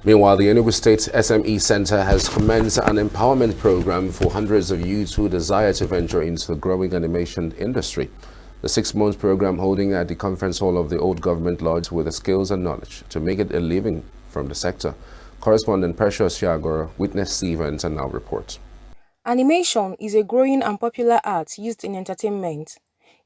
Meanwhile, the Enugu State SME Center has commenced an empowerment program for hundreds of youths who desire to venture into the growing animation industry. The 6-month program holding at the conference hall of the Old Government Lodge with the skills and knowledge to make it a living from the sector. Correspondent Precious Shagor witnessed the event and now reports. Animation is a growing and popular art used in entertainment.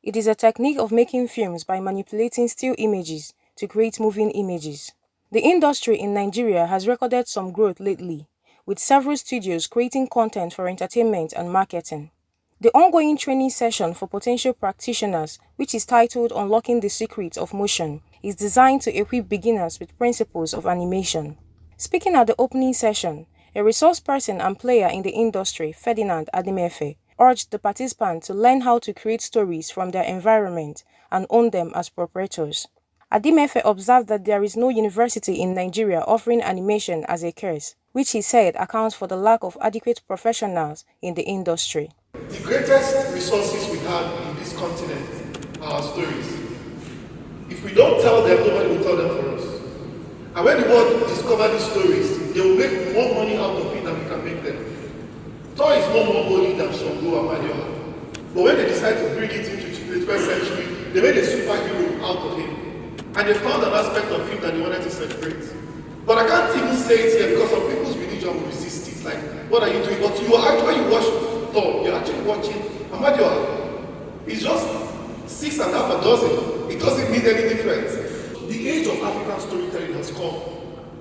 It is a technique of making films by manipulating still images to create moving images. The industry in Nigeria has recorded some growth lately, with several studios creating content for entertainment and marketing. The ongoing training session for potential practitioners, which is titled Unlocking the Secrets of Motion, is designed to equip beginners with principles of animation. Speaking at the opening session, a resource person and player in the industry, Ferdinand Adimefe, urged the participants to learn how to create stories from their environment and own them as proprietors. Adimefe observed that there is no university in Nigeria offering animation as a course, which he said accounts for the lack of adequate professionals in the industry. The greatest resources we have in this continent are our stories. If we don't tell them, nobody will tell them for us. And when the world discover these stories, they will make more money out of it than we can make them. Thor is no more holy than Shango and Madioha. But when they decide to bring it into the 21st century, they made a superhero out of him. And they found an aspect of him that they wanted to celebrate. But I can't even say it here because some people's religion will resist it. Like, what are you doing? But you are actually, when you watch Thor, you're actually watching Amadioha. It's just 6 and a half a dozen. It doesn't mean any difference. The age of African storytelling has come.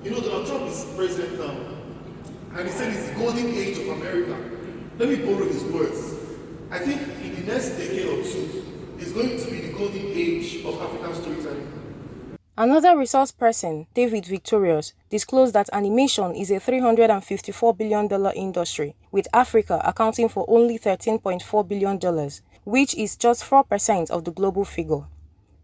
You know, Donald Trump is president now. And he said it's the golden age of America. Let me borrow his words. I think in the next decade or two, it's going to be the golden age of African storytelling. Another resource person, David Victorious, disclosed that animation is a $354 billion industry, with Africa accounting for only $13.4 billion, which is just 4% of the global figure.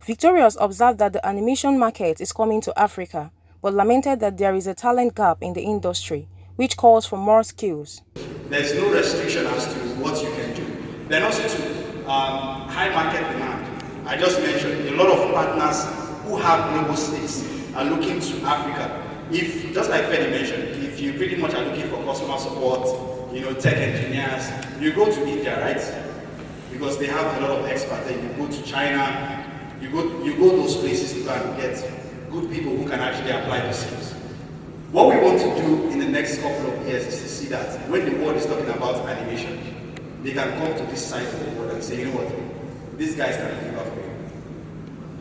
Victorious observed that the animation market is coming to Africa, but lamented that there is a talent gap in the industry, which calls for more skills. There's no restriction as to what you can do. Then also to high market demand. I just mentioned a lot of partners who have global stakes are looking to Africa. If, just like Freddy mentioned, if you pretty much are looking for customer support, tech engineers, you go to India, right? Because they have a lot of experts. Then you go to China, you go those places to go and get good people who can actually apply the skills. What we want to do in the next couple of years is to see that when the world is talking about animation, they can come to this side of the world and say, you know what, these guys can deliver for you.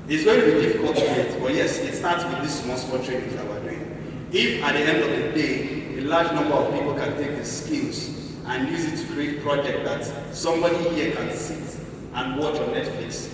It's going to be difficult to get, but yes, it starts with this small trainings that we're doing. If at the end of the day, a large number of people can take the skills and use it to create projects that somebody here can sit and watch on Netflix,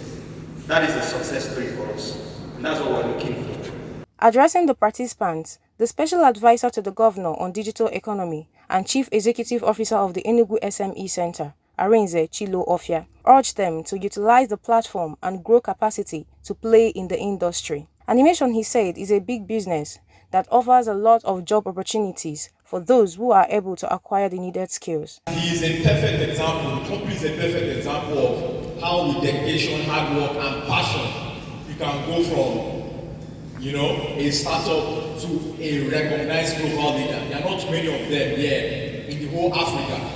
that is a success story for us, and that's what we're looking for. Addressing the participants, the Special Advisor to the Governor on Digital Economy and Chief Executive Officer of the Enugu SME Center, Arinze Chilo Ofia, urged them to utilize the platform and grow capacity to play in the industry. Animation, he said, is a big business that offers a lot of job opportunities for those who are able to acquire the needed skills. He is a perfect example, the company is a perfect example of how with dedication, hard work and passion, you can go from a startup to a recognized global leader. There are not many of them here in the whole Africa.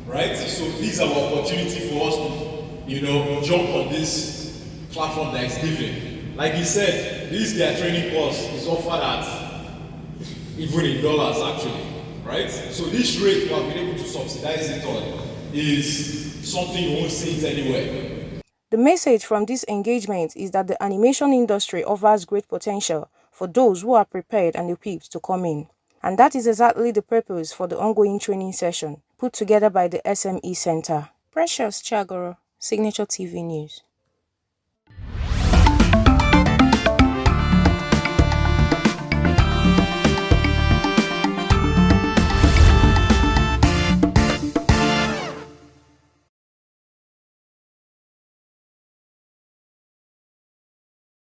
Right? So these are an opportunity for us to, jump on this platform that is given. Like he said, this their training course is offered at even in dollars actually, right? So this rate we have been able to subsidize it on is something you won't see it anywhere. The message from this engagement is that the animation industry offers great potential for those who are prepared and equipped to come in. And that is exactly the purpose for the ongoing training session put together by the SME Center. Precious Chagoro, Signature TV News.